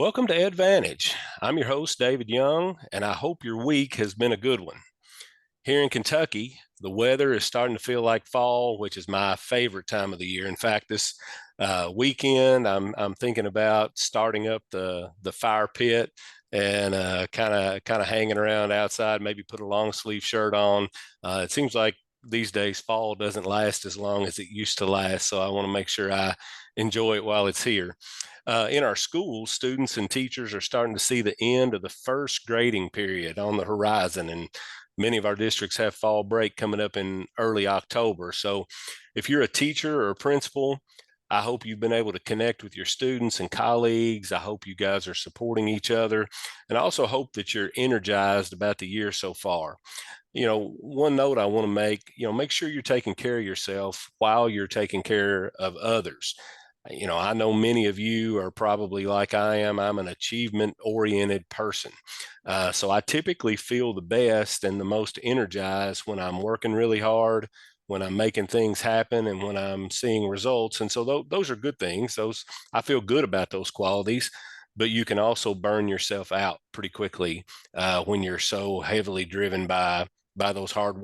Welcome to EdVantage. I'm your host, David Young, and I hope your week has been a good one. Here in Kentucky, the weather is starting to feel like fall, which is my favorite time of the year. In fact, this weekend, I'm thinking about starting up the fire pit and kind of hanging around outside. Maybe put a long sleeve shirt on. It seems like these days fall doesn't last as long as it used to last, so I want to make sure I enjoy it while it's here. In our schools, students and teachers are starting to see the end of the first grading period on the horizon, and many of our districts have fall break coming up in early October. So if you're a teacher or a principal, I hope you've been able to connect with your students and colleagues. I hope you guys are supporting each other, and I also hope that you're energized about the year so far. One note I want to make sure you're taking care of yourself while you're taking care of others. I know many of you are probably like I am. I'm an achievement oriented person. So I typically feel the best and the most energized when I'm working really hard, when I'm making things happen, and when I'm seeing results. And so those are good things. I feel good about those qualities, but you can also burn yourself out pretty quickly when you're so heavily driven by those hard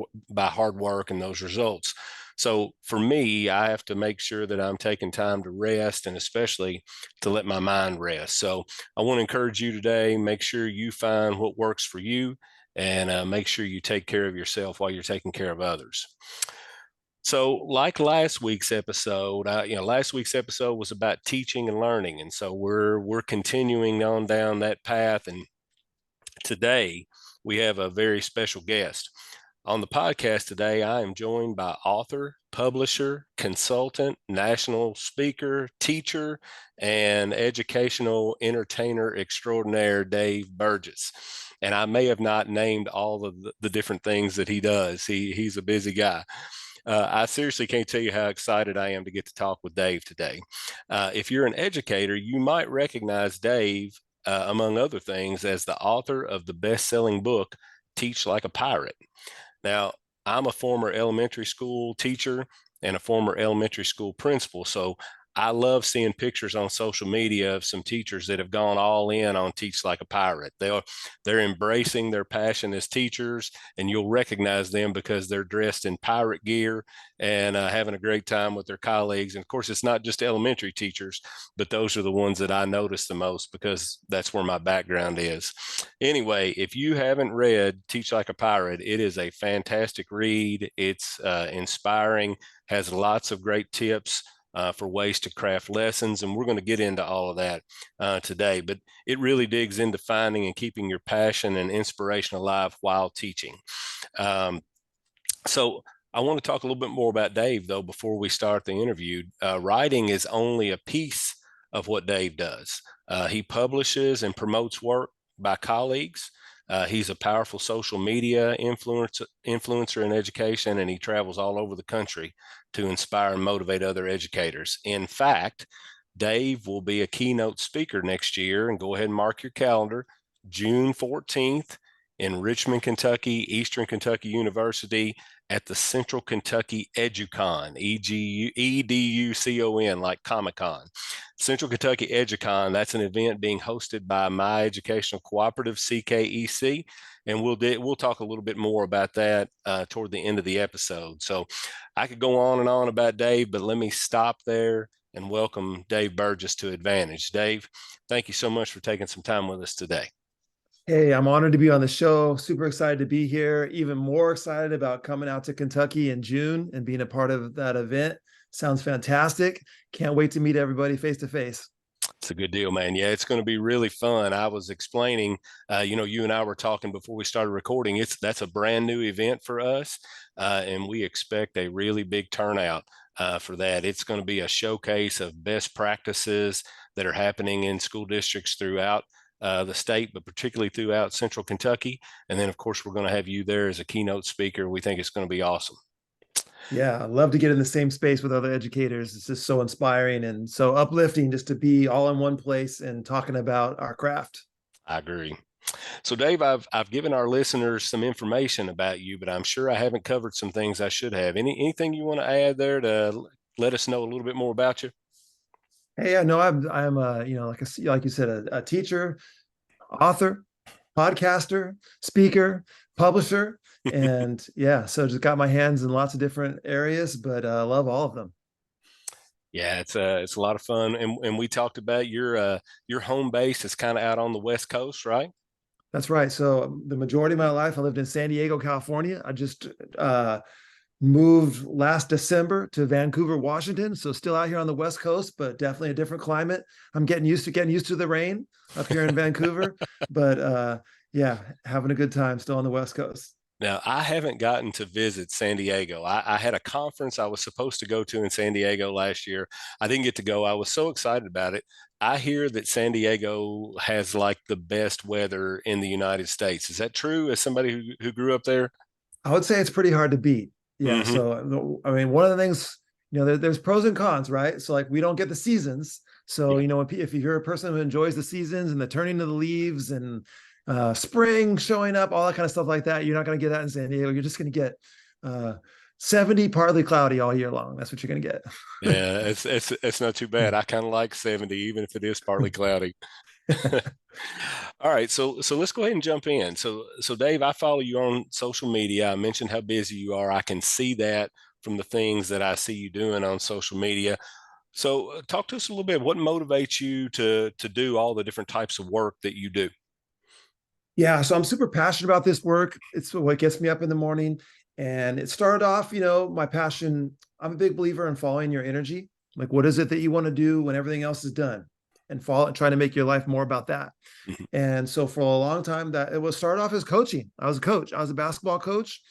work and those results. So for me, I have to make sure that I'm taking time to rest and especially to let my mind rest. So I want to encourage you today, make sure you find what works for you and make sure you take care of yourself while you're taking care of others. So, like last week's episode was about teaching and learning, and so we're continuing on down that path. And today we have a very special guest. On the podcast today, I am joined by author, publisher, consultant, national speaker, teacher, and educational entertainer extraordinaire, Dave Burgess. And I may have not named all of the different things that he does. He's a busy guy. I seriously can't tell you how excited I am to get to talk with Dave today. If you're an educator, you might recognize Dave, among other things, as the author of the best-selling book, Teach Like a Pirate. Now, I'm a former elementary school teacher and a former elementary school principal, so I love seeing pictures on social media of some teachers that have gone all in on Teach Like a Pirate. They're embracing their passion as teachers, and you'll recognize them because they're dressed in pirate gear and having a great time with their colleagues. And of course, it's not just elementary teachers, but those are the ones that I notice the most because that's where my background is. Anyway, if you haven't read Teach Like a Pirate, it is a fantastic read. It's inspiring, has lots of great tips for ways to craft lessons. And we're going to get into all of that today. But it really digs into finding and keeping your passion and inspiration alive while teaching. So I want to talk a little bit more about Dave, though, before we start the interview. Writing is only a piece of what Dave does. He publishes and promotes work by colleagues. He's a powerful social media influencer in education, and he travels all over the country to inspire and motivate other educators. In fact, Dave will be a keynote speaker next year, and go ahead and mark your calendar, June 14th in Richmond, Kentucky, Eastern Kentucky University at the Central Kentucky EduCon, EDUCON, like Comic Con. Central Kentucky EduCon, that's an event being hosted by My Educational Cooperative, CKEC, and we'll talk a little bit more about that toward the end of the episode. So I could go on and on about Dave, but let me stop there and welcome Dave Burgess to EdVantage. Dave, thank you so much for taking some time with us today. Hey, I'm honored to be on the show. Super excited to be here. Even more excited about coming out to Kentucky in June and being a part of that event. Sounds fantastic. Can't wait to meet everybody face to face. It's a good deal, man. Yeah, it's going to be really fun. I was explaining, you and I were talking before we started recording. That's a brand new event for us, and we expect a really big turnout for that. It's going to be a showcase of best practices that are happening in school districts throughout the state, but particularly throughout Central Kentucky. And then, of course, we're going to have you there as a keynote speaker. We think it's going to be awesome. Yeah, I love to get in the same space with other educators. It's just so inspiring and so uplifting just to be all in one place and talking about our craft. I agree. So, Dave, I've given our listeners some information about you, but I'm sure I haven't covered some things I should have. Anything you want to add there to let us know a little bit more about you? Hey, I know I'm like you said, a teacher, author, podcaster, speaker, publisher, and yeah, so just got my hands in lots of different areas, but love all of them. Yeah, it's a lot of fun, and we talked about your home base is kind of out on the West Coast, right? That's right. So the majority of my life, I lived in San Diego, California. I just moved last December to Vancouver, Washington. So still out here on the West Coast, but definitely a different climate. I'm getting used to the rain up here in Vancouver, but yeah, having a good time still on the West Coast. Now, I haven't gotten to visit San Diego. I had a conference I was supposed to go to in San Diego last year. I didn't get to go. I was so excited about it. I hear that San Diego has like the best weather in the United States. Is that true as somebody who grew up there? I would say it's pretty hard to beat. Yeah. Hmm. So, I mean, one of the things, there's pros and cons, right? So, like, we don't get the seasons. So, Yeah. if you're a person who enjoys the seasons and the turning of the leaves and spring showing up, all that kind of stuff like that, you're not going to get that in San Diego. You're just going to get uh, 70, partly cloudy all year long. That's what you're going to Yeah, it's not too bad. I kind of like 70, even if it is partly cloudy. get. All right, so let's go ahead and jump in. So Dave, I follow you on social media. I mentioned how busy you are. I can see that from the things that I see you doing on social media. So talk to us a little bit. What motivates you to do all the different types of work that you do? Yeah, so I'm super passionate about this work. It's what gets me up in the morning. And it started off, my passion. I'm a big believer in following your energy. Like, what is it that you want to do when everything else is done? And follow, trying to make your life more about that. Mhm. And so for a long time, that it was started off as coaching. I was a coach. I was a basketball coach,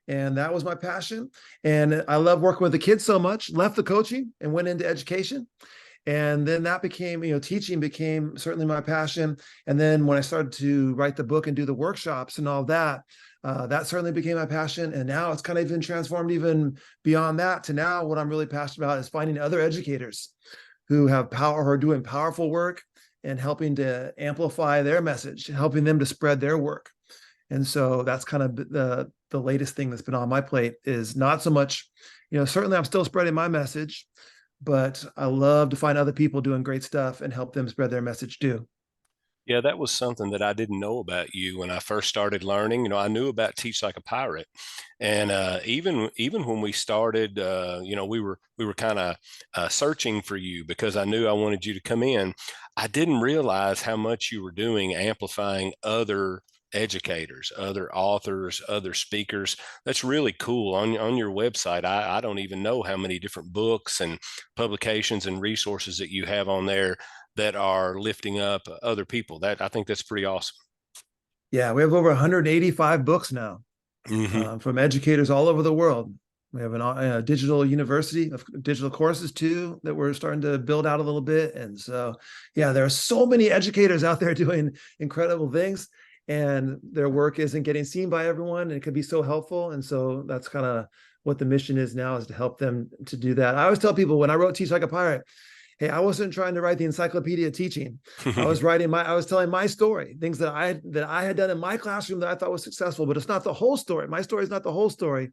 and that was my passion. And I love working with the kids so much. Left the coaching and went into education, and then that became, teaching became certainly my passion. And then when I started to write the book and do the workshops and all that, that certainly became my passion. And now it's kind of been transformed even beyond that to now what I'm really passionate about is finding other educators who have power, who are doing powerful work and helping to amplify their message, helping them to spread their work. And so that's kind of the latest thing that's been on my plate is not so much, certainly I'm still spreading my message, but I love to find other people doing great stuff and help them spread their message too. Yeah, that was something that I didn't know about you when I first started learning. I knew about Teach Like a Pirate, and even when we started, we were kind of searching for you because I knew I wanted you to come in. I didn't realize how much you were doing amplifying other educators, other authors, other speakers. That's really cool. On your website, I don't even know how many different books and publications and resources that you have on there that are lifting up other people. That I think that's pretty awesome. Yeah, we have over 185 books now Hmm. from educators all over the world. We have a digital university of digital courses too that we're starting to build out a little bit. And so, yeah, there are so many educators out there doing incredible things, and their work isn't getting seen by everyone. And it could be so helpful. And so that's kind of what the mission is now, is to help them to do that. I always tell people when I wrote Teach Like a Pirate, hey, I wasn't trying to write the encyclopedia of teaching. I was telling my story, things that I had done in my classroom that I thought was successful, but it's not the whole story. My story is not the whole story.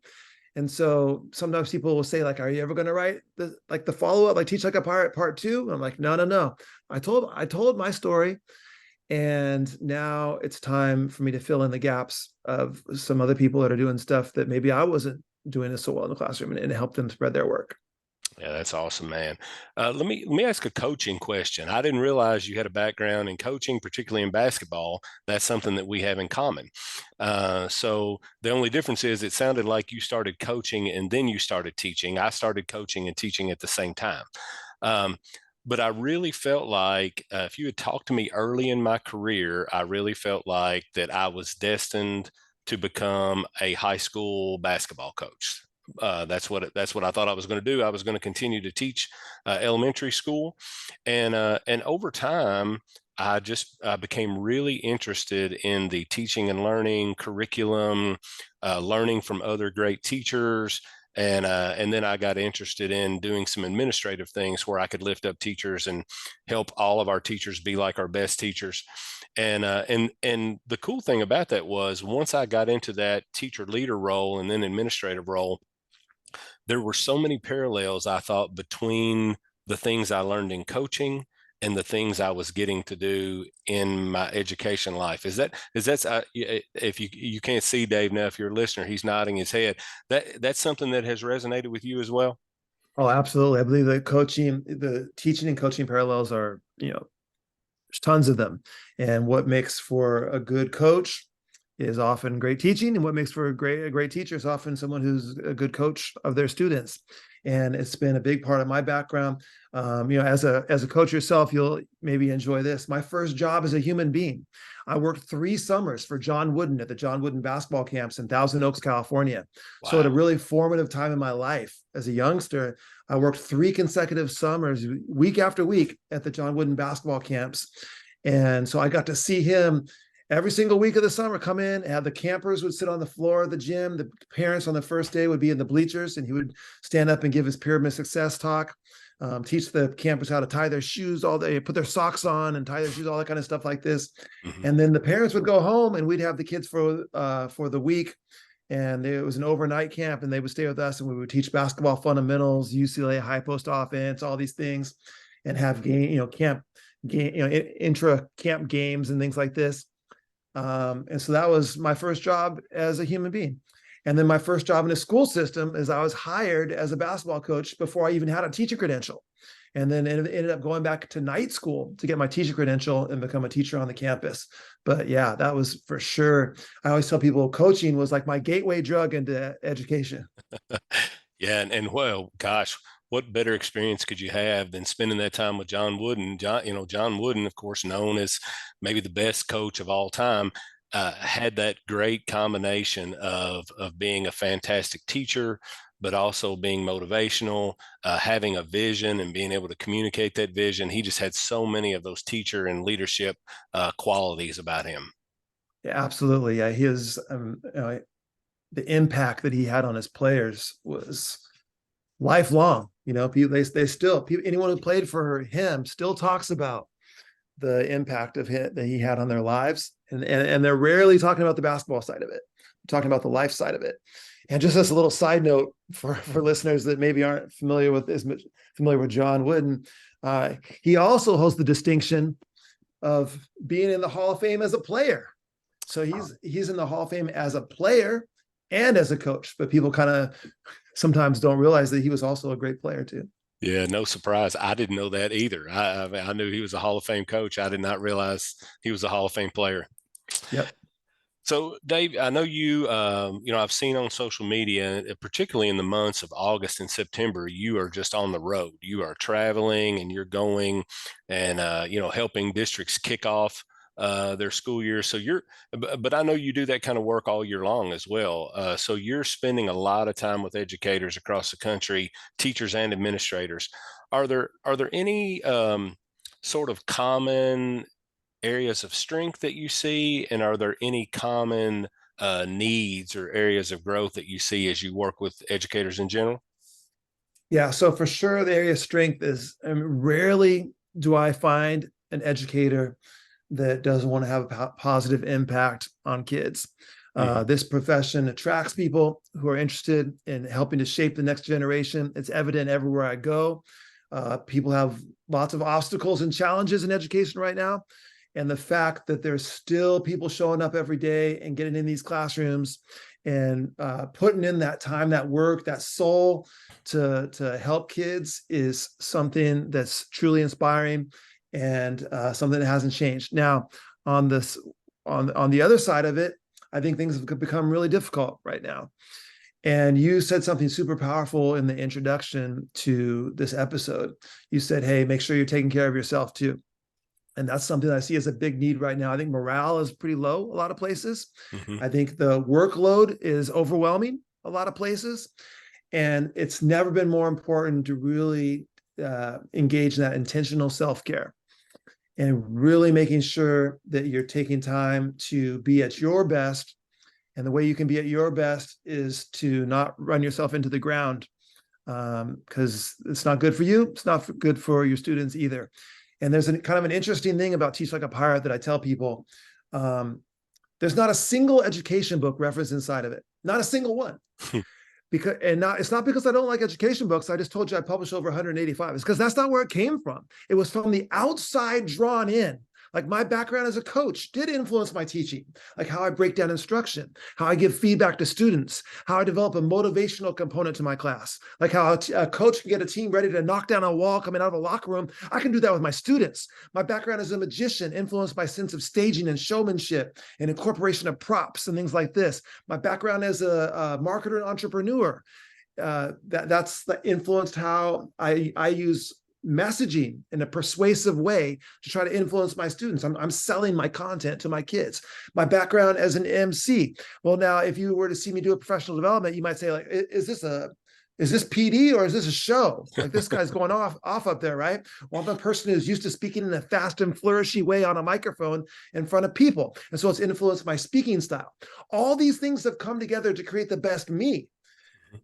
And so sometimes people will say, like, are you ever going to write the follow-up, like Teach Like a Pirate part two? And I'm like, no, no, no. I told my story. And now it's time for me to fill in the gaps of some other people that are doing stuff that maybe I wasn't doing this so well in the classroom, and help them spread their work. Yeah, that's awesome, man. Let me ask a coaching question. I didn't realize you had a background in coaching, particularly in basketball. That's something that we have in common. So the only difference is it sounded like you started coaching and then you started teaching. I started coaching and teaching at the same time. Um, but I really felt like if you had talked to me early in my career, I really felt like that I was destined to become a high school basketball coach. That's what I thought I was going to do. I was going to continue to teach elementary school, and over time, I became really interested in the teaching and learning curriculum, learning from other great teachers. And then I got interested in doing some administrative things where I could lift up teachers and help all of our teachers be like our best teachers. And the cool thing about that was once I got into that teacher leader role and then administrative role, there were so many parallels I thought between the things I learned in coaching and the things I was getting to do in my education life. If you can't see Dave now, if you're a listener, he's nodding his head. That's something that has resonated with you as well. Oh, absolutely. I believe that the teaching and coaching parallels are, there's tons of them. And what makes for a good coach is often great teaching, and what makes for a great teacher is often someone who's a good coach of their students. And it's been a big part of my background. As a coach yourself, you'll maybe enjoy this. My first job as a human being, I worked 3 summers for John Wooden at the John Wooden basketball camps in Thousand Oaks, California. So at a Wow. really formative time in my life as a youngster, I worked 3 consecutive summers, week after week, at the John Wooden basketball camps. And so I got to see him every single week of the summer come in, and the campers would sit on the floor of the gym. The parents on the first day would be in the bleachers, and he would stand up and give his pyramid success talk, teach the campers how to tie their shoes all day, put their socks on and tie their shoes, all that kind of stuff like this. Hmm. And then the parents would go home, and we'd have the kids for the week. And it was an overnight camp, and they would stay with us, and we would teach basketball fundamentals, UCLA high post offense, all these things, and have intra camp games and things like this. And so that was my first job as a human being. And then my first job in the school system is I was hired as a basketball coach before I even had a teacher credential. And then ended up going back to night school to get my teacher credential and become a teacher on the campus. But yeah, that was for sure. I always tell people coaching was like my gateway drug into education. Yeah, and well, gosh, what better experience could you have than spending that time with John Wooden? John Wooden, of course, known as maybe the best coach of all time, had that great combination of being a fantastic teacher, but also being motivational, having a vision and being able to communicate that vision. He just had so many of those teacher and leadership qualities about him. Yeah, absolutely. Yeah, the impact that he had on his players was lifelong. They still, anyone who played for him still talks about the impact of him that he had on their lives, and they're rarely talking about the basketball side of it, talking about the life side of it. And just as a little side note for listeners that maybe aren't familiar with John Wooden, he also holds the distinction of being in the Hall of Fame as a player. So he's in the Hall of Fame as a player and as a coach, but people kind of sometimes don't realize that he was also a great player too. Yeah, no surprise. I didn't know that either. I knew he was a Hall of Fame coach. I did not realize he was a Hall of Fame player. Yep. So, Dave, I know I've seen on social media, particularly in the months of August and September, you are just on the road. You are traveling and you're going and, helping districts kick off their school year. But I know you do that kind of work all year long as well. So you're spending a lot of time with educators across the country, teachers and administrators. Are there any sort of common areas of strength that you see, and are there any common needs or areas of growth that you see as you work with educators in general? Yeah. So for sure, the area of strength is, rarely do I find an educator that doesn't want to have a positive impact on kids. Hmm. This profession attracts people who are interested in helping to shape the next generation. It's evident everywhere I go. People have lots of obstacles and challenges in education right now. And the fact that there's still people showing up every day and getting in these classrooms and putting in that time, that work, that soul to help kids is something that's truly inspiring and something that hasn't changed. Now, on the other side of it, I think things have become really difficult right now. And you said something super powerful in the introduction to this episode. You said, hey, make sure you're taking care of yourself too. And that's something that I see as a big need right now. I think morale is pretty low a lot of places. Hmm. I think the workload is overwhelming a lot of places. And it's never been more important to really engage in that intentional self-care and really making sure that you're taking time to be at your best. And the way you can be at your best is to not run yourself into the ground, because it's not good for you. It's not good for your students either. And there's kind of an interesting thing about Teach Like a Pirate that I tell people. There's not a single education book referenced inside of it, not a single one, It's not because I don't like education books. I just told you I published over 185. It's because that's not where it came from. It was from the outside drawn in. Like my background as a coach did influence my teaching, like how I break down instruction, how I give feedback to students, how I develop a motivational component to my class, like how a coach can get a team ready to knock down a wall coming out of a locker room. I can do that with my students. My background as a magician influenced my sense of staging and showmanship and incorporation of props and things like this. My background as a marketer and entrepreneur, that's influenced how I use messaging in a persuasive way to try to influence my students. I'm selling my content to my kids. My background as an MC. Well, now, if you were to see me do a professional development, you might say, like, is this PD or is this a show? Like this guy's going off up there, right? Well, I'm a person who's used to speaking in a fast and flourishy way on a microphone in front of people. And so it's influenced my speaking style. All these things have come together to create the best me.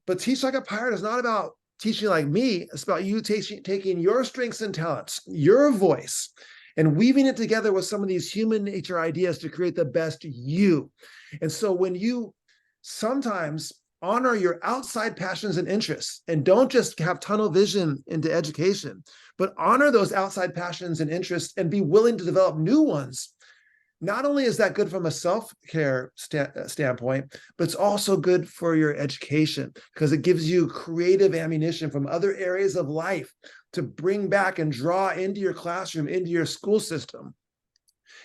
But Teach Like a Pirate is not about teaching like me. It's about you taking your strengths and talents, your voice, and weaving it together with some of these human nature ideas to create the best you. And so when you sometimes honor your outside passions and interests, and don't just have tunnel vision into education, but honor those outside passions and interests and be willing to develop new ones, not only is that good from a self-care standpoint, but it's also good for your education because it gives you creative ammunition from other areas of life to bring back and draw into your classroom, into your school system.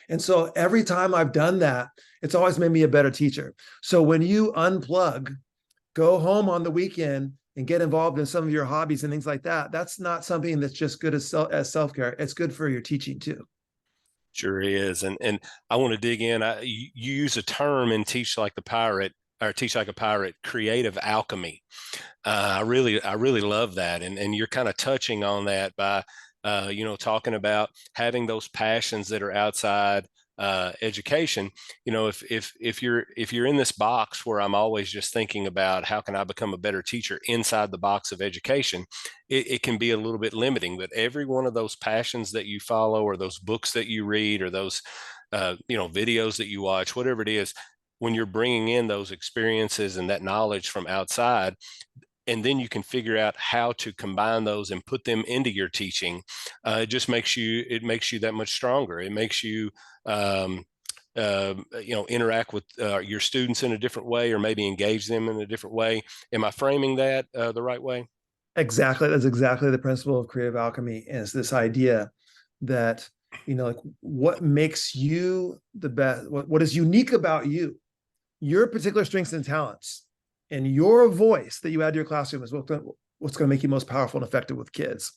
And so every time I've done that, it's always made me a better teacher. So when you unplug, go home on the weekend and get involved in some of your hobbies and things like that, that's not something that's just good as self-care. It's good for your teaching too. Sure is. And I want to dig in. You use a term in Teach Like the Pirate, or Teach Like a Pirate, creative alchemy. I really love that. And you're kind of touching on that by, talking about having those passions that are outside education. If you're in this box where I'm always just thinking about how can I become a better teacher inside the box of education, it can be a little bit limiting. But every one of those passions that you follow, or those books that you read, or those videos that you watch, whatever it is, when you're bringing in those experiences and that knowledge from outside, and then you can figure out how to combine those and put them into your teaching, it just makes you that much stronger. It makes you interact with your students in a different way, or maybe engage them in a different way. Am I framing that the right way? Exactly. That's exactly the principle of creative alchemy, is this idea that, like, what makes you the best, what is unique about you, your particular strengths and talents, and your voice that you add to your classroom is what's going to make you most powerful and effective with kids.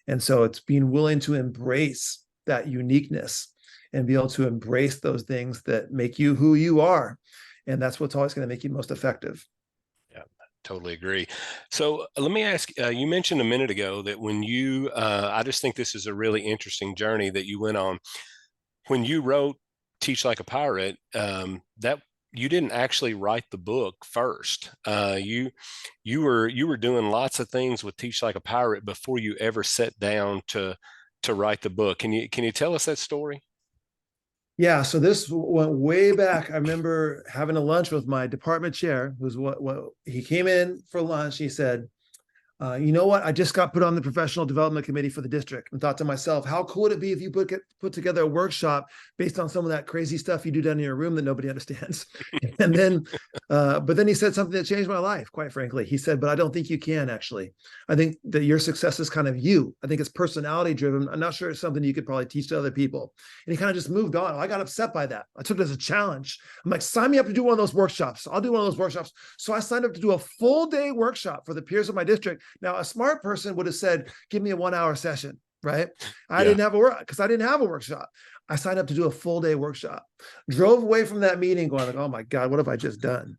And so it's being willing to embrace that uniqueness and be able to embrace those things that make you who you are. And that's what's always going to make you most effective. Yeah, totally agree. So let me ask, you mentioned a minute ago that when I just think this is a really interesting journey that you went on. When you wrote Teach Like a Pirate, that you didn't actually write the book first. You were doing lots of things with Teach Like a Pirate before you ever sat down to write the book. Can you tell us that story? Yeah, so this went way back. I remember having a lunch with my department chair, who's what he came in for lunch. He said, you know what? I just got put on the professional development committee for the district, and thought to myself, how cool would it be if you put together a workshop based on some of that crazy stuff you do down in your room that nobody understands. And then, but then he said something that changed my life, quite frankly. He said, but I don't think you can actually. I think that your success is kind of you. I think it's personality driven. I'm not sure it's something you could probably teach to other people. And he kind of just moved on. I got upset by that. I took it as a challenge. I'm like, sign me up to do one of those workshops. I'll do one of those workshops. So I signed up to do a full day workshop for the peers of my district. Now, a smart person would have said, give me a 1 hour session, right? I didn't have a workshop. I signed up to do a full day workshop, drove away from that meeting going like, oh my God, what have I just done?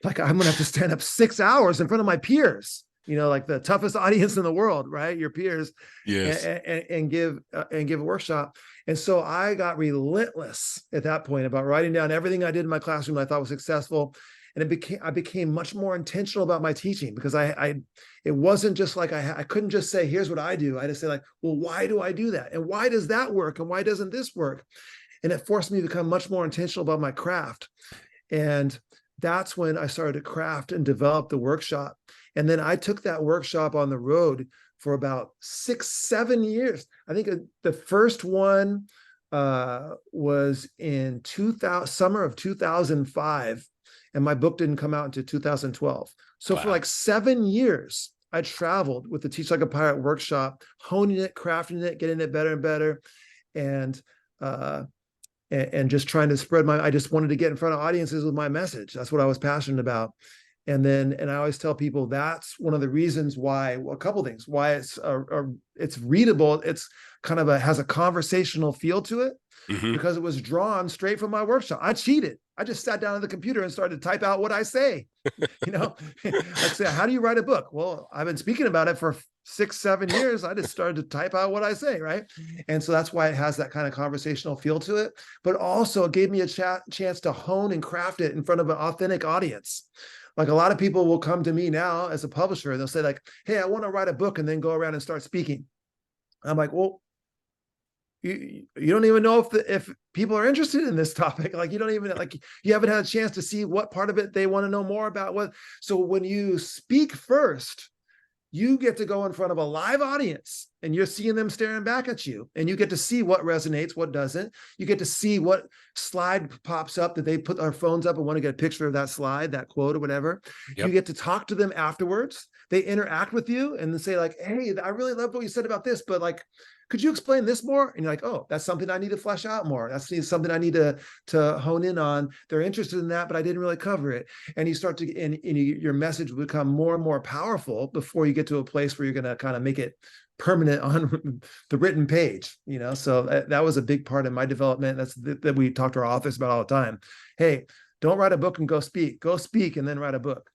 Like, I'm going to have to stand up 6 hours in front of my peers, like the toughest audience in the world, right? Your peers. Yes. And give a workshop. And so I got relentless at that point about writing down everything I did in my classroom that I thought was successful. And I became much more intentional about my teaching, because it wasn't just like I couldn't just say, here's what I do. I had to say, like, well, why do I do that? And why does that work? And why doesn't this work? And it forced me to become much more intentional about my craft. And that's when I started to craft and develop the workshop. And then I took that workshop on the road for about 6, 7 years. I think the first one was in 2000, summer of 2005, and my book didn't come out until 2012. So for Wow. like 7 years, I traveled with the Teach Like a Pirate workshop, honing it, crafting it, getting it better and better, and uh, and just trying to spread my. I just wanted to get in front of audiences with my message. That's what I was passionate about. And I always tell people that's one of the reasons why. Well, a couple of things why it's readable. It's kind of has a conversational feel to it Hmm. because it was drawn straight from my workshop. I cheated. I just sat down at the computer and started to type out what I say. You know, like say, how do you write a book? Well, I've been speaking about it for 6, 7 years. I just started to type out what I say, right? And so that's why it has that kind of conversational feel to it. But also, it gave me a chance to hone and craft it in front of an authentic audience. Like a lot of people will come to me now as a publisher and they'll say, like, hey, I want to write a book and then go around and start speaking. I'm like, well, you don't even know if people are interested in this topic. Like you don't even like you haven't had a chance to see what part of it they want to know more about. What so when you speak first, you get to go in front of a live audience and you're seeing them staring back at you and you get to see what resonates, what doesn't. You get to see what slide pops up that they put their phones up and want to get a picture of that slide, that quote or whatever. You Yep. get to talk to them afterwards. They interact with you and then say like, hey, I really love what you said about this, but like, could you explain this more? And you're like, oh, that's something I need to flesh out more. That's something I need to hone in on. They're interested in that, but I didn't really cover it. And you start to, and your message will become more and more powerful before you get to a place where you're going to kind of make it permanent on the written page. So that was a big part of my development. That we talk to our authors about all the time. Hey, don't write a book and go speak and then write a book.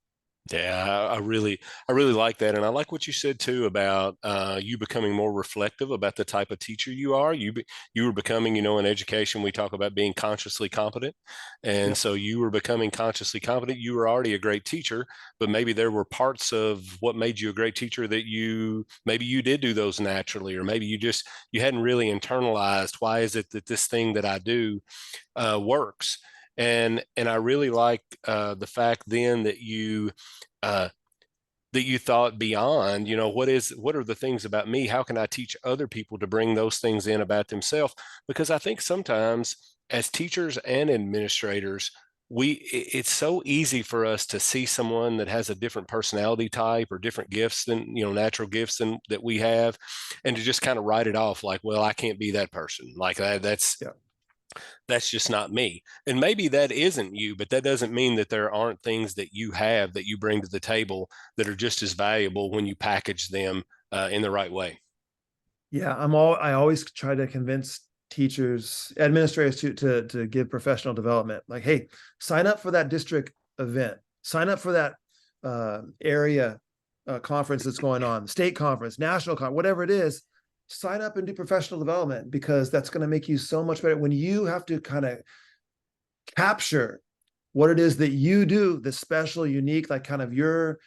Yeah, I really like that, and I like what you said too about you becoming more reflective about the type of teacher you are. You were becoming, in education we talk about being consciously competent, and Yep. so you were becoming consciously competent. You were already a great teacher, but maybe there were parts of what made you a great teacher that maybe you did do those naturally, or maybe you hadn't really internalized. Why is it that this thing that I do works? And I really like the fact then uh, that you thought beyond, what are the things about me? How can I teach other people to bring those things in about themselves? Because I think sometimes as teachers and administrators, it's so easy for us to see someone that has a different personality type or different gifts than, natural gifts than that we have, and to just kind of write it off like, well, I can't be that person. Like Yeah. that's just not me. And maybe that isn't you, but that doesn't mean that there aren't things that you have that you bring to the table that are just as valuable when you package them in the right way. Yeah, I always try to convince teachers, administrators to give professional development. Like, hey, sign up for that district event. Sign up for that area conference that's going on, state conference, national conference, whatever it is. Sign up and do professional development because that's going to make you so much better when you have to kind of capture what it is that you do, the special, unique, like kind of your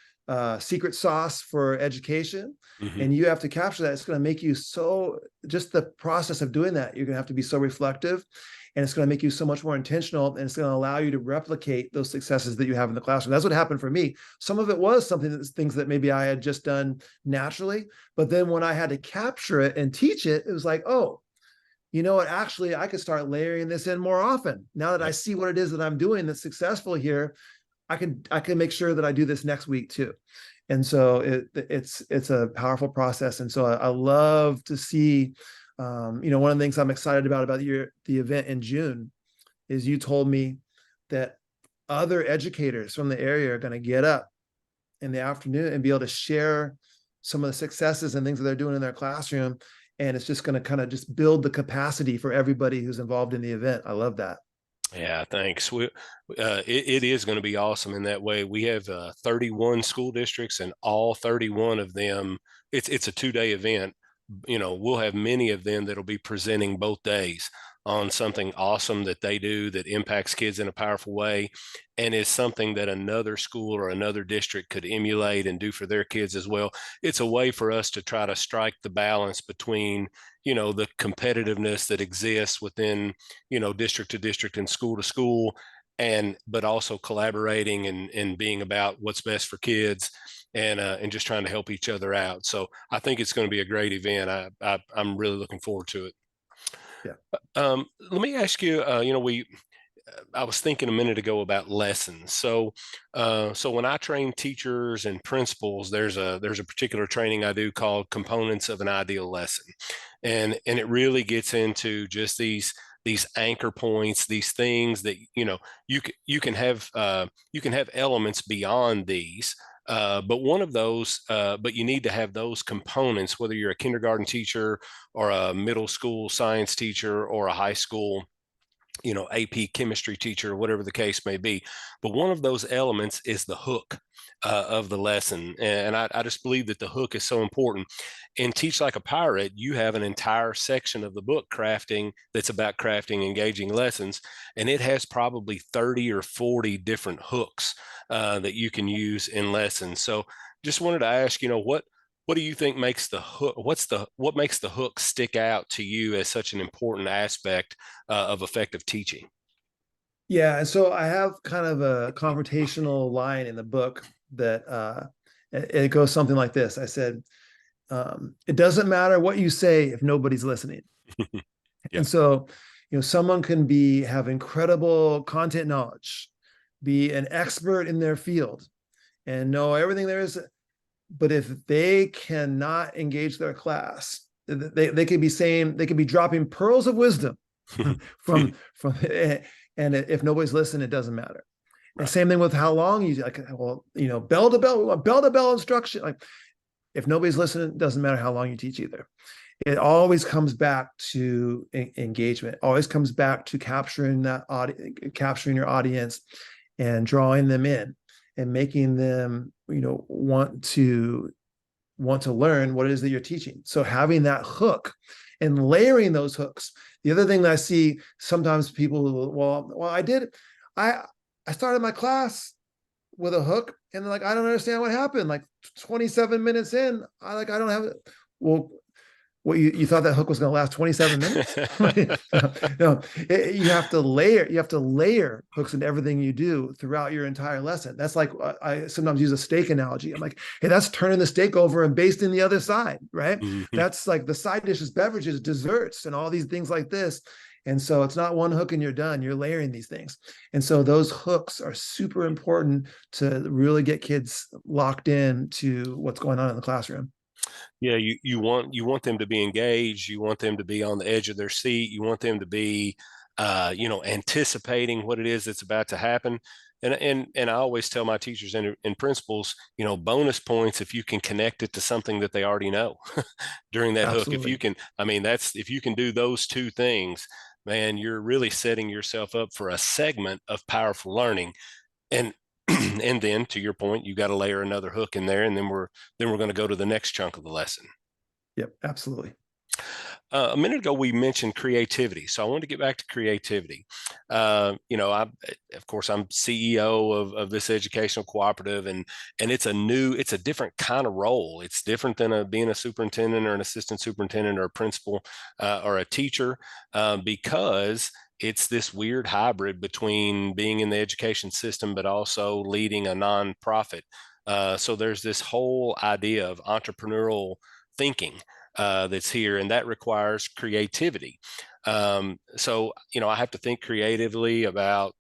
secret sauce for education. Hmm. And you have to capture that. It's going to make you so, just the process of doing that, you're going to have to be so reflective and it's going to make you so much more intentional and it's going to allow you to replicate those successes that you have in the classroom. That's what happened for me. Some of it was things that maybe I had just done naturally, but then when I had to capture it and teach it, it was like, oh, you know what, actually I could start layering this in more often. Now that I Yep. see what it is that I'm doing that's successful here, I can make sure that I do this next week too. And so it's a powerful process. And so I love to see, one of the things I'm excited about the event in June is you told me that other educators from the area are going to get up in the afternoon and be able to share some of the successes and things that they're doing in their classroom. And it's just going to kind of just build the capacity for everybody who's involved in the event. I love that. Yeah, thanks. It is going to be awesome in that way. We have 31 school districts, and all 31 of them, it's a 2 day event. We'll have many of them that'll be presenting both days on something awesome that they do that impacts kids in a powerful way, and is something that another school or another district could emulate and do for their kids as well. It's a way for us to try to strike the balance between, the competitiveness that exists within, district to district and school to school, but also collaborating and being about what's best for kids and just trying to help each other out. So I think it's going to be a great event. I'm really looking forward to it. Yeah. Let me ask you, I was thinking a minute ago about lessons. So when I train teachers and principals, there's a particular training I do called Components of an Ideal Lesson, and it really gets into just these anchor points, these things that you can have elements beyond these. But one of those, but you need to have those components, whether you're a kindergarten teacher or a middle school science teacher or a high school AP chemistry teacher, whatever the case may be. But one of those elements is the hook of the lesson. And I just believe that the hook is so important. In Teach Like a Pirate, you have an entire section of the book crafting that's about crafting engaging lessons. And it has probably 30 or 40 different hooks that you can use in lessons. So just wanted to ask, what do you think makes the hook? What makes the hook stick out to you as such an important aspect of effective teaching? Yeah, and so I have kind of a confrontational line in the book that it goes something like this. I said, it doesn't matter what you say if nobody's listening. Yeah. And so, someone can have incredible content knowledge, be an expert in their field, and know everything there is. But if they cannot engage their class, they could be saying, they could be dropping pearls of wisdom from and if nobody's listening, it doesn't matter. And Right. same thing with how long you like, well, bell to bell, we want bell to bell instruction. Like if nobody's listening, it doesn't matter how long you teach either. It always comes back to engagement, always comes back to capturing that audience, capturing your audience and drawing them in and making them, want to learn what it is that you're teaching. So having that hook and layering those hooks. The other thing that I see sometimes people, well, I I started my class with a hook and like I don't understand what happened. Like 27 minutes in, I don't have it. Well, what you thought that hook was going to last 27 minutes? No, you have to layer hooks in everything you do throughout your entire lesson. That's like I sometimes use a steak analogy. I'm like, hey, that's turning the steak over and basting the other side, right? Mhm. That's like the side dishes, beverages, desserts, and all these things like this. And so it's not one hook and you're done. You're layering these things. And so those hooks are super important to really get kids locked in to what's going on in the classroom. Yeah, you want them to be engaged. You want them to be on the edge of their seat. You want them to be, anticipating what it is that's about to happen. And I always tell my teachers and principals, bonus points if you can connect it to something that they already know during that hook. If you Absolutely. can, I mean, if you can do those two things, man, you're really setting yourself up for a segment of powerful learning. And and then to your point, you got to layer another hook in there, and then we're going to go to the next chunk of the lesson. Yep, absolutely. A minute ago, we mentioned creativity, so I want to get back to creativity. Of course, I'm CEO of this educational cooperative, and it's a different kind of role. It's different than being a superintendent or an assistant superintendent or a principal or a teacher because it's this weird hybrid between being in the education system but also leading a nonprofit. So there's this whole idea of entrepreneurial thinking that's here, and that requires creativity. I have to think creatively about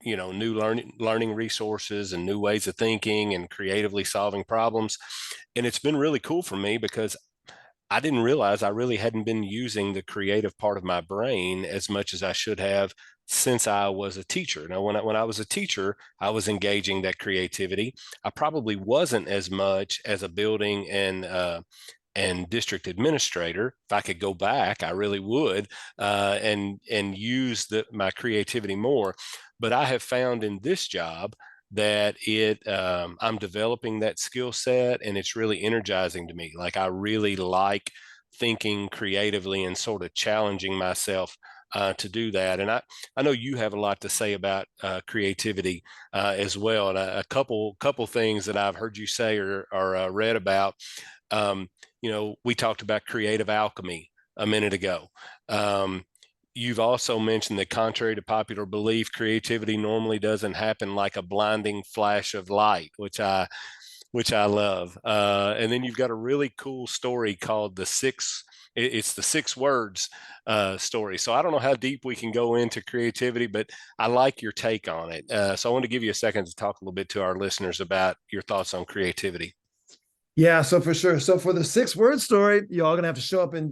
new learning resources and new ways of thinking and creatively solving problems. And it's been really cool for me because I didn't realize I really hadn't been using the creative part of my brain as much as I should have since I was a teacher. Now, when I was a teacher, I was engaging that creativity. I probably wasn't as much as a building and district administrator. If I could go back, I really would, and use my creativity more. But I have found in this job that I'm developing that skill set, and it's really energizing to me. Like I really like thinking creatively and sort of challenging myself to do that. And I know you have a lot to say about creativity as well. And a couple things that I've heard you say or read about. We talked about creative alchemy a minute ago. Um, you've also mentioned that contrary to popular belief, creativity normally doesn't happen like a blinding flash of light, which I love. And then you've got a really cool story called it's the 6 words story. So I don't know how deep we can go into creativity, but I like your take on it. So I want to give you a second to talk a little bit to our listeners about your thoughts on creativity. Yeah, so for sure. So for the 6 word story, y'all gonna have to show up in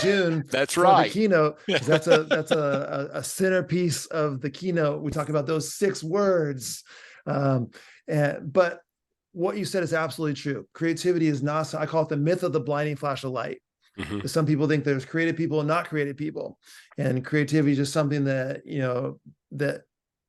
June That's for the right. keynote, because that's a centerpiece of the keynote. We talk about those 6 words. But what you said is absolutely true. Creativity is not, I call it the myth of the blinding flash of light. Mhm. Because some people think there's creative people and not creative people. And creativity is just something that, that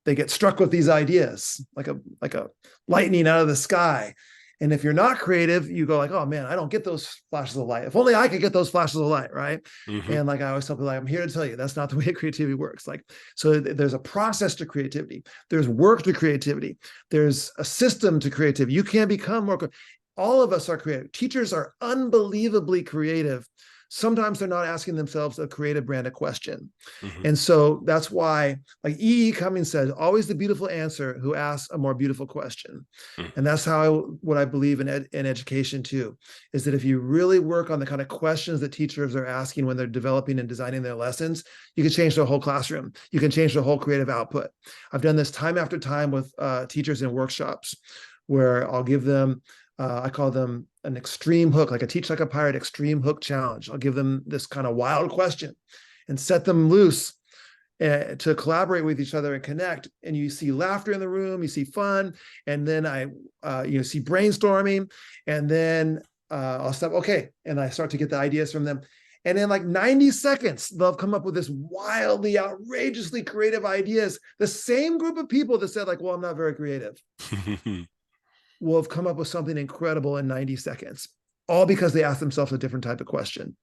they get struck with these ideas, like a lightning out of the sky. And if you're not creative, you go like, oh man, I don't get those flashes of light. If only I could get those flashes of light, right? Mhm. And like I always tell people, like, I'm here to tell you that's not the way creativity works. Like, so there's a process to creativity. There's work to creativity. There's a system to creativity. You can't become more. All of us are creative. Teachers are unbelievably creative. Sometimes they're not asking themselves a creative brand of question. Mhm. And so that's why, like E.E. Cummings says, always the beautiful answer who asks a more beautiful question. Mhm. And that's what I believe in education too, is that if you really work on the kind of questions that teachers are asking when they're developing and designing their lessons, you can change the whole classroom. You can change the whole creative output. I've done this time after time with teachers in workshops where I'll give them, I call them an extreme hook, like a teach like a pirate extreme hook challenge. I'll give them this kind of wild question and set them loose to collaborate with each other and connect. And you see laughter in the room, you see fun, and then you see brainstorming, and then I'll stop. Okay, and I start to get the ideas from them. And in like 90 seconds, they'll come up with this wildly, outrageously creative ideas. The same group of people that said like, well, I'm not very creative, will have come up with something incredible in 90 seconds, all because they asked themselves a different type of question.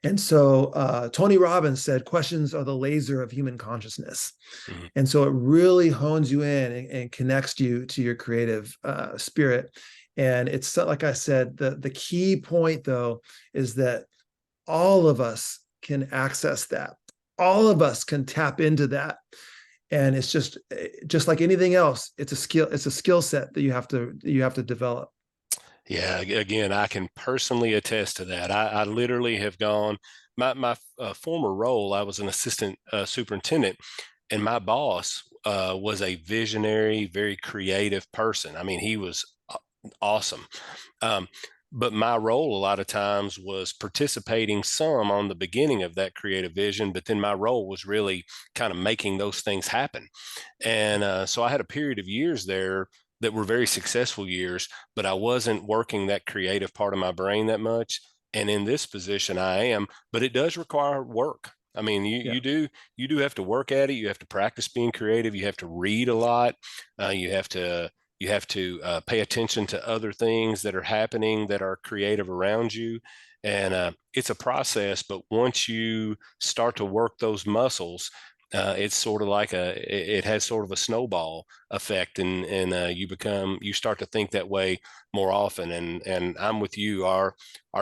And so Tony Robbins said, questions are the laser of human consciousness. Mhm. And so it really hones you in and connects you to your creative spirit. And it's like I said, the key point though, is that all of us can access that. All of us can tap into that. And it's just like anything else, it's a skill set that you have to develop. Yeah, again, I can personally attest to that. I literally have gone, my former role, I was an assistant superintendent, and my boss was a visionary, very creative person. I mean, he was awesome. Um, but my role a lot of times was participating some on the beginning of that creative vision, but then my role was really kind of making those things happen. And so I had a period of years there that were very successful years, but I wasn't working that creative part of my brain that much. And in this position, I am, but it does require work. I mean, Yeah. you do have to work at it. You have to practice being creative. You have to read a lot. You have to pay attention to other things that are happening that are creative around you. And it's a process, but once you start to work those muscles, it's sort of like it has sort of a snowball effect, and you start to think that way more often. And I'm with you. Our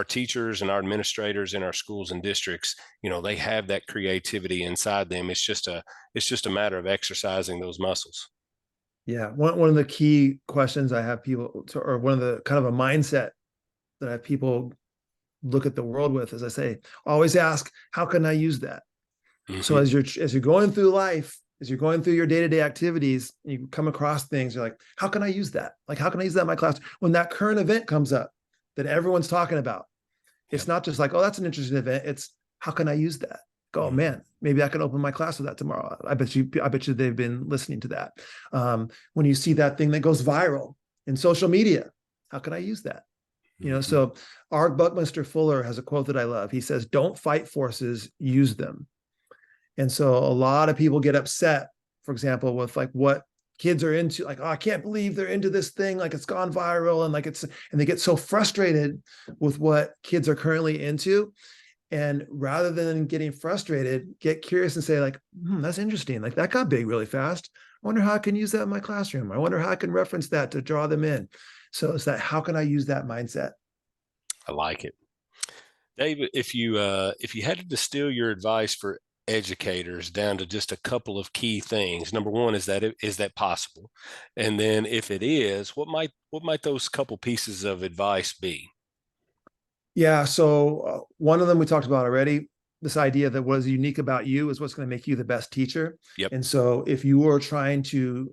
teachers and our administrators in our schools and districts, they have that creativity inside them. It's just a matter of exercising those muscles. Yeah. One of the key questions I have people to, or one of the kind of a mindset that I have people look at the world with, as I say, always ask, how can I use that? So Hmm. as you're going through life, as you're going through your day-to-day activities, you come across things, you're like, how can I use that? Like, how can I use that in my class? When that current event comes up that everyone's talking about, it's Yep. not just like, oh, that's an interesting event. It's how can I use that? Go, oh, Mhm. man, maybe I can open my class with that tomorrow. I bet you they've been listening to that. When you see that thing that goes viral in social media, how can I use that? Mhm. So Art Buckminster Fuller has a quote that I love. He says, don't fight forces, use them. And so a lot of people get upset, for example, with like what kids are into, like, oh, I can't believe they're into this thing, like it's gone viral, and and they get so frustrated with what kids are currently into. And rather than getting frustrated, get curious and say, like, that's interesting. Like that got big really fast. I wonder how I can use that in my classroom. I wonder how I can reference that to draw them in. So it's that, how can I use that mindset? I like it. David, if you had to distill your advice for educators down to just a couple of key things, number one is that possible, and then if it is, what might those couple pieces of advice be? Yeah. So one of them we talked about already. This idea that what is unique about you is what's going to make you the best teacher. Yep, And so if you are trying to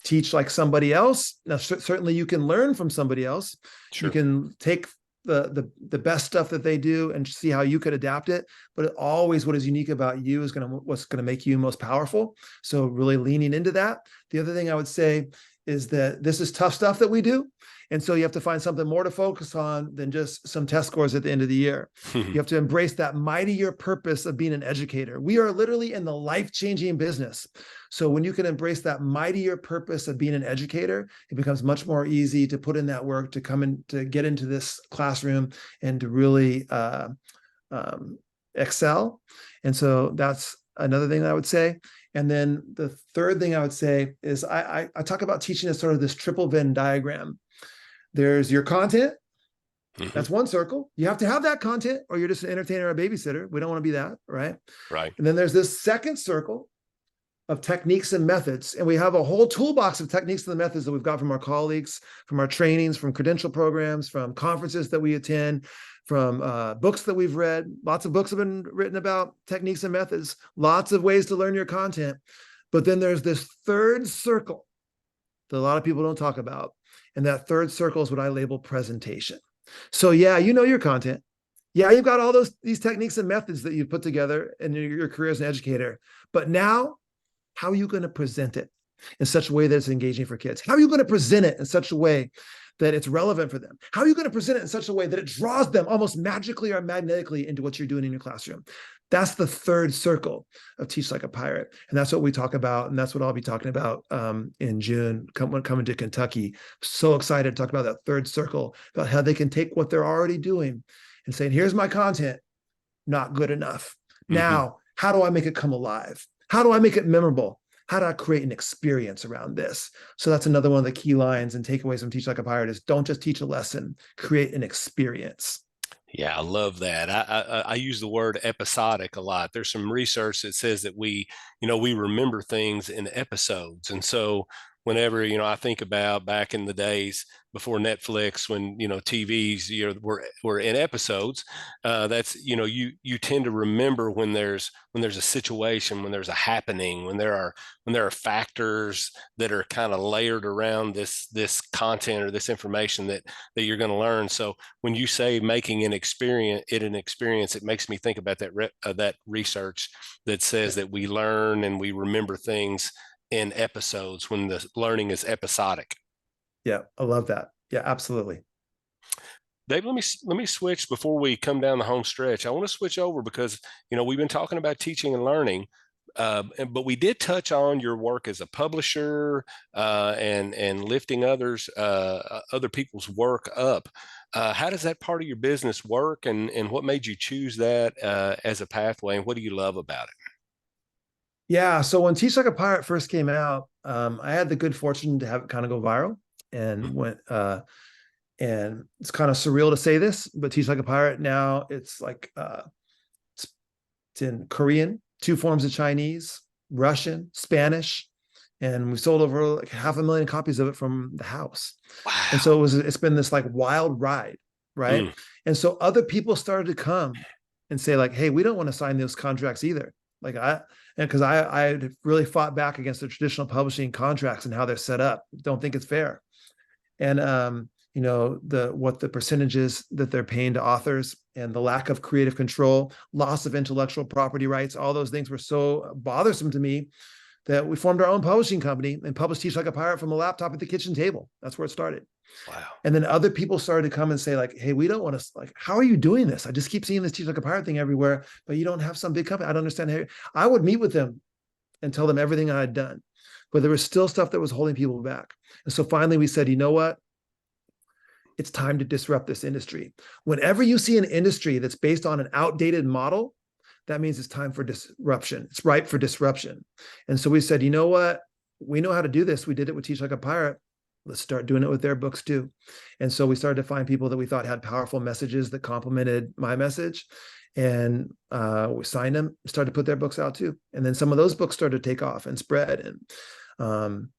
teach like somebody else, now certainly you can learn from somebody else. You sure. can take the best stuff that they do and see how you could adapt it. But always what is unique about you is what's going to make you most powerful. So really leaning into that. The other thing I would say is that this is tough stuff that we do. And so you have to find something more to focus on than just some test scores at the end of the year. You have to embrace that mightier purpose of being an educator. We are literally in the life-changing business. So when you can embrace that mightier purpose of being an educator, it becomes much more easy to put in that work, to come in, to get into this classroom and to really excel. And so that's another thing that I would say. And then the third thing I would say is I talk about teaching as sort of this triple Venn diagram. There's your content. Mhm. That's one circle. You have to have that content or you're just an entertainer or a babysitter. We don't want to be that, right? Right. And then there's this second circle of techniques and methods. And we have a whole toolbox of techniques and the methods that we've got from our colleagues, from our trainings, from credential programs, from conferences that we attend, from books that we've read. Lots of books have been written about techniques and methods, lots of ways to learn your content. But then there's this third circle that a lot of people don't talk about. And that third circle is what I label presentation. So yeah, you know your content. Yeah, you've got all these techniques and methods that you've put together in your career as an educator. But now, how are you going to present it in such a way that it's engaging for kids? How are you going to present it in such a way that it's relevant for them? How are you going to present it in such a way that it draws them almost magically or magnetically into what you're doing in your classroom? That's the third circle of Teach Like a Pirate. And that's what we talk about. And that's what I'll be talking about in June coming to Kentucky. So excited to talk about that third circle, about how they can take what they're already doing and saying, here's my content, not good enough. Hmm. Now, how do I make it come alive? How do I make it memorable? How do I create an experience around this? So that's another one of the key lines and takeaways from Teach Like a Pirate is don't just teach a lesson, create an experience. Yeah, I love that. I use the word episodic a lot. There's some research that says that we remember things in episodes. And so whenever, I think about back in the days before Netflix, when, TVs, were in episodes, that's, you tend to remember when there's a situation, when there's a happening, when there are factors that are kind of layered around this content or this information that you're going to learn. So when you say making an experience, it makes me think about that research that says that we learn and we remember things in episodes when the learning is episodic. Yeah, I love that. Yeah, absolutely. Dave, let me switch before we come down the home stretch. I want to switch over because we've been talking about teaching and learning, but we did touch on your work as a publisher and lifting other people's work up. How does that part of your business work, and what made you choose that as a pathway, and what do you love about it? Yeah. So when Teach Like a Pirate first came out, I had the good fortune to have it kind of go viral and went and it's kind of surreal to say this, but Teach Like a Pirate now it's like it's in Korean, two forms of Chinese, Russian, Spanish, and we sold over like 500,000 copies of it from the house. And Wow. so it's been this like wild ride, right? Mm, And so other people started to come and say like, hey, we don't want to sign those contracts either. Like and because I really fought back against the traditional publishing contracts and how they're set up. Don't think it's fair. And what the percentages that they're paying to authors and the lack of creative control, loss of intellectual property rights, all those things were so bothersome to me that we formed our own publishing company and published Teach Like a Pirate from a laptop at the kitchen table. That's where it started. wow. And then other people started to come and say like, hey, we don't want to, like, how are you doing this? I just keep seeing this Teach Like a Pirate thing everywhere, but you don't have some big company. I don't understand how. I would meet with them and tell them everything I had done, but there was still stuff that was holding people back. And so finally we said, you know what? It's time to disrupt this industry. Whenever you see an industry that's based on an outdated model, that means it's time for disruption. It's ripe for disruption. And so we said, you know what? We know how to do this. We did it with Teach Like a Pirate. let's start doing it with their books too. And so we started to find people that we thought had powerful messages that complemented my message. And we signed them, started to put their books out too. And then some of those books started to take off and spread. And,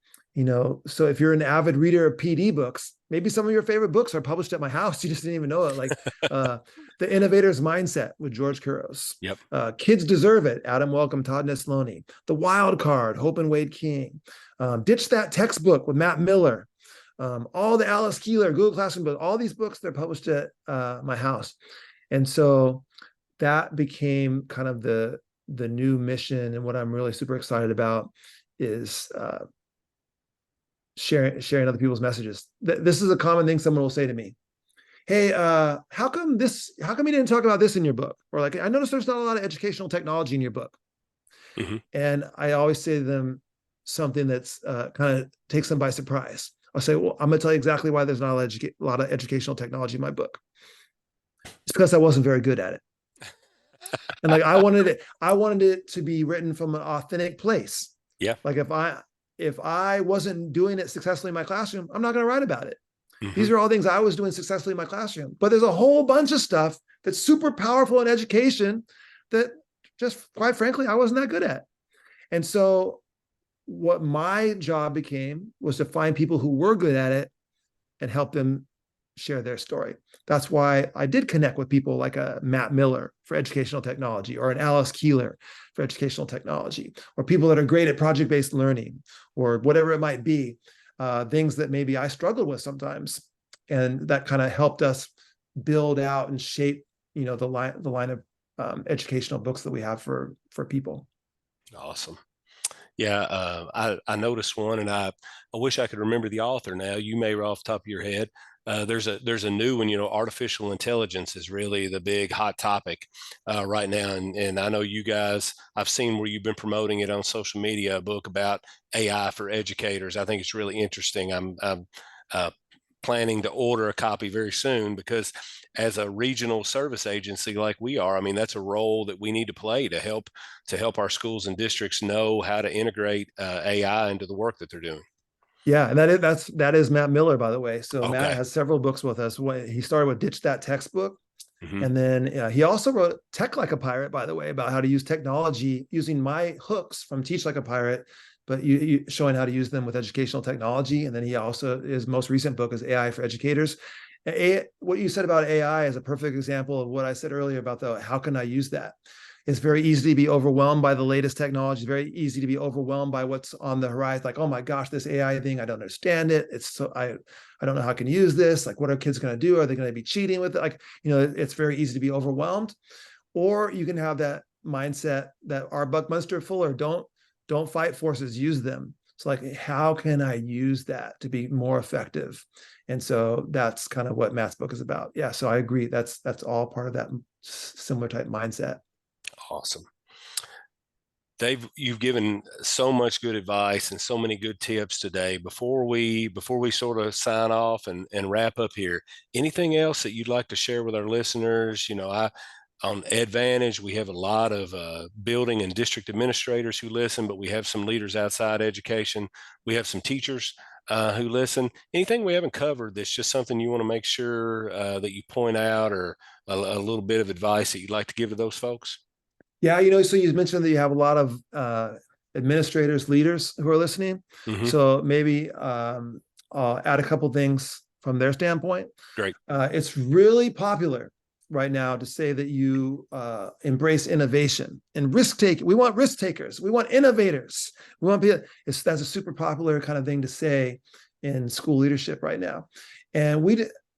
so if you're an avid reader of PD books, maybe some of your favorite books are published at my house. You just didn't even know it. Like The Innovator's Mindset with George Couros. Yep. Kids Deserve It, Adam Welcome, Todd Neslony. The Wild Card, Hope and Wade King. Ditch That Textbook with Matt Miller. All the Alice Keeler, Google Classroom books, all these books, they're published at my house. And so that became kind of the new mission. And what I'm really super excited about is sharing other people's messages. This is a common thing someone will say to me. Hey, how come you didn't talk about this in your book? Or like, I noticed there's not a lot of educational technology in your book. Mm-hmm. And I always say to them something that's kind of takes them by surprise. I'll say, well, I'm going to tell you exactly why there's not a lot of educational technology in my book. It's because I wasn't very good at it. And like, I wanted it to be written from an authentic place. Yeah. Like if I wasn't doing it successfully in my classroom, I'm not going to write about it. Mm-hmm. These are all things I was doing successfully in my classroom, but there's a whole bunch of stuff that's super powerful in education that just quite frankly, I wasn't that good at. And so what my job became was to find people who were good at it and help them share their story. That's why I did connect with people like a Matt Miller for educational technology, or an Alice Keeler for educational technology, or people that are great at project-based learning, or whatever it might be, things that maybe I struggled with sometimes. And that kind of helped us build out and shape, the line of educational books that we have for people. Awesome. Yeah, I noticed one, and I wish I could remember the author now. You may off the top of your head. There's a new one. Artificial intelligence is really the big hot topic right now, and I know you guys. I've seen where you've been promoting it on social media. A book about AI for educators. I think it's really interesting. I'm planning to order a copy very soon, because as a regional service agency like we are, I mean, that's a role that we need to play to help our schools and districts know how to integrate AI into the work that they're doing. Yeah, and that is Matt Miller, by the way. So okay. Matt has several books with us. He started with Ditch That Textbook. Mm-hmm. And then he also wrote Tech Like a Pirate, by the way, about how to use technology using my hooks from Teach Like a Pirate, but you showing how to use them with educational technology. And then his most recent book is AI for Educators. What you said about AI is a perfect example of what I said earlier about how can I use that? It's very easy to be overwhelmed by the latest technology. It's very easy to be overwhelmed by what's on the horizon. Like, oh my gosh, this AI thing, I don't understand it. I don't know how I can use this. Like, what are kids going to do? Are they going to be cheating with it? Like, it's very easy to be overwhelmed. Or you can have that mindset that our Buckminster Fuller, don't fight forces, use them. It's like, how can I use that to be more effective? And so that's kind of what Matt's book is about. Yeah, so I agree. That's all part of that similar type mindset. Awesome. Dave, you've given so much good advice and so many good tips today. Before we sort of sign off and wrap up here, anything else that you'd like to share with our listeners? On EdVantage, we have a lot of building and district administrators who listen, but we have some leaders outside education. We have some teachers who listen. Anything we haven't covered that's just something you want to make sure that you point out, or a little bit of advice that you'd like to give to those folks? Yeah, so you mentioned that you have a lot of administrators, leaders who are listening. Mm-hmm. So maybe I'll add a couple things from their standpoint. Great. It's really popular right now to say that you embrace innovation and risk taking. We want risk takers. We want innovators. We want people. That's a super popular kind of thing to say in school leadership right now. And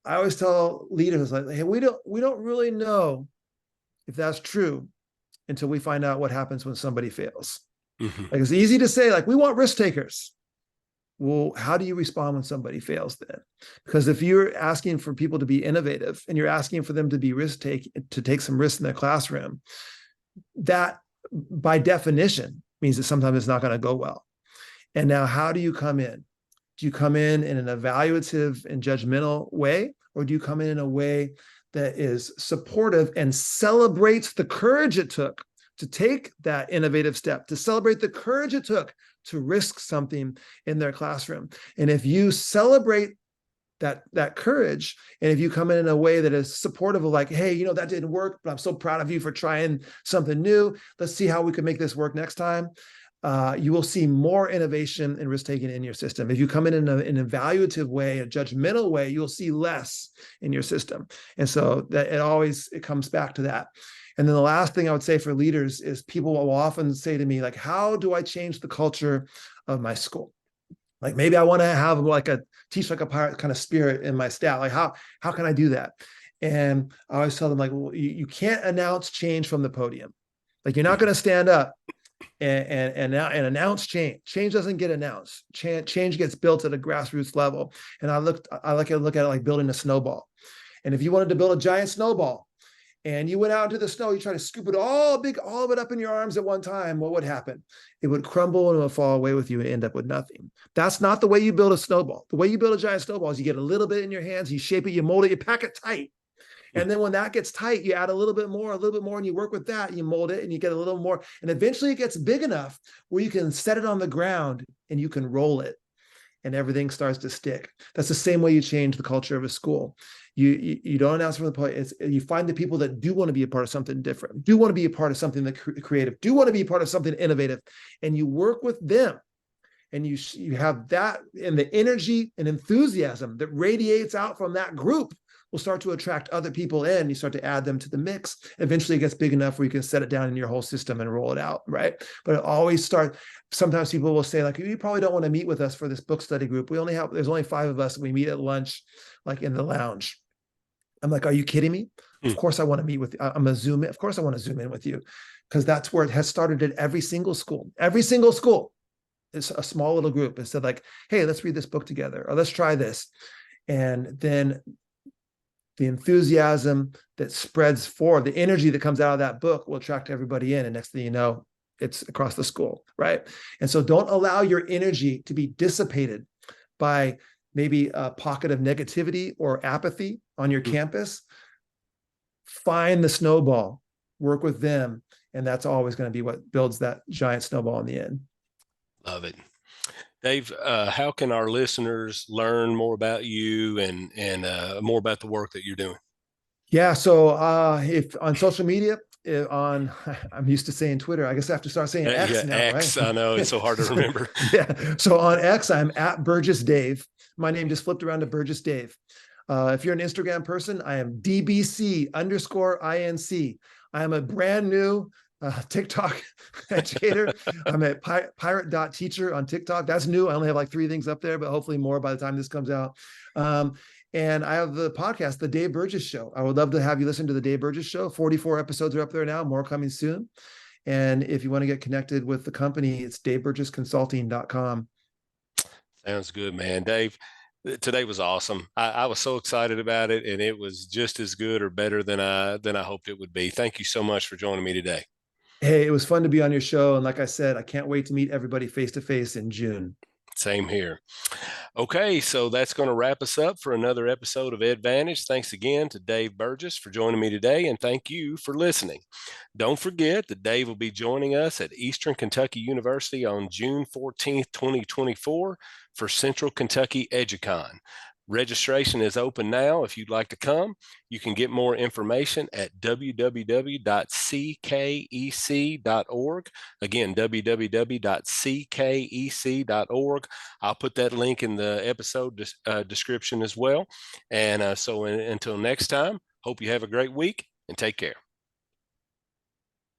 I always tell leaders, like, hey, we don't really know if that's true until we find out what happens when somebody fails. Mm-hmm. Like, it's easy to say, like, we want risk takers. Well, how do you respond when somebody fails then? Because if you're asking for people to be innovative and you're asking for them to be to take some risks in their classroom, that by definition means that sometimes it's not going to go well. And now, how do you come in? Do you come in an evaluative and judgmental way, or do you come in a way that is supportive and celebrates the courage it took to take that innovative step, to celebrate the courage it took to risk something in their classroom. And if you celebrate that courage, and if you come in a way that is supportive of like, hey, that didn't work, but I'm so proud of you for trying something new, let's see how we can make this work next time, you will see more innovation and risk taking in your system. If you come in an evaluative way, a judgmental way, you'll see less in your system. And so that it comes back to that. And then the last thing I would say for leaders is people will often say to me, like, how do I change the culture of my school? Like maybe I want to have teach like a pirate kind of spirit in my staff. Like how can I do that? And I always tell them like, well, you can't announce change from the podium. Like you're not going to stand up and announce change. Change doesn't get announced. Change gets built at a grassroots level. And I like to look at it like building a snowball. And if you wanted to build a giant snowball, and you went out into the snow, you try to scoop it all of it up in your arms at one time, what would happen? It would crumble and it would fall away with you and end up with nothing. That's not the way you build a snowball. The way you build a giant snowball is you get a little bit in your hands, you shape it, you mold it, you pack it tight. And then when that gets tight, you add a little bit more, and you work with that, you mold it and you get a little more. And eventually it gets big enough where you can set it on the ground and you can roll it and everything starts to stick. That's the same way you change the culture of a school. You don't announce from the point. You find the people that do want to be a part of something different, do want to be a part of something that creative, do want to be a part of something innovative, and you work with them. And you have that, and the energy and enthusiasm that radiates out from that group will start to attract other people in. You start to add them to the mix. Eventually it gets big enough where you can set it down in your whole system and roll it out, right? But it always starts, sometimes people will say like, you probably don't want to meet with us for this book study group. There's only 5 of us. We meet at lunch, like in the lounge. I'm like, are you kidding me? Of course I want to meet with you. I'm going to Zoom in. Of course I want to Zoom in with you, because that's where it has started at every single school. Every single school is a small little group and said like, hey, let's read this book together, or let's try this. And then the enthusiasm that spreads forward, the energy that comes out of that book will attract everybody in. And next thing you know, it's across the school, right? And so don't allow your energy to be dissipated by maybe a pocket of negativity or apathy on your campus. Find the snowball, work with them, and that's always going to be what builds that giant snowball in the end. Love it. Dave, how can our listeners learn more about you and more about the work that you're doing? Yeah, so if on social media, I'm used to saying Twitter. I guess I have to start saying X now, X, right? I know, it's so hard to remember. Yeah, so on X, I'm at Burgess Dave. My name just flipped around to Burgess Dave. If you're an Instagram person, I am DBC_INC. I am a brand new TikTok educator. I'm at pirate.teacher on TikTok. That's new. I only have like 3 things up there, but hopefully more by the time this comes out. And I have the podcast, The Dave Burgess Show. I would love to have you listen to The Dave Burgess Show. 44 episodes are up there now, more coming soon. And if you want to get connected with the company, it's daveburgessconsulting.com. Sounds good, man. Dave, today was awesome. I was so excited about it, and it was just as good or better than I hoped it would be. Thank you so much for joining me today. Hey, it was fun to be on your show. And like I said, I can't wait to meet everybody face to face in June. Same here. Okay, so that's going to wrap us up for another episode of EdVantage. Thanks again to Dave Burgess for joining me today, and thank you for listening. Don't forget that Dave will be joining us at Eastern Kentucky University on June 14th, 2024 for Central Kentucky EduCon. Registration is open now. If you'd like to come, you can get more information at www.ckec.org. Again, www.ckec.org. I'll put that link in the episode description as well. And until next time, hope you have a great week and take care.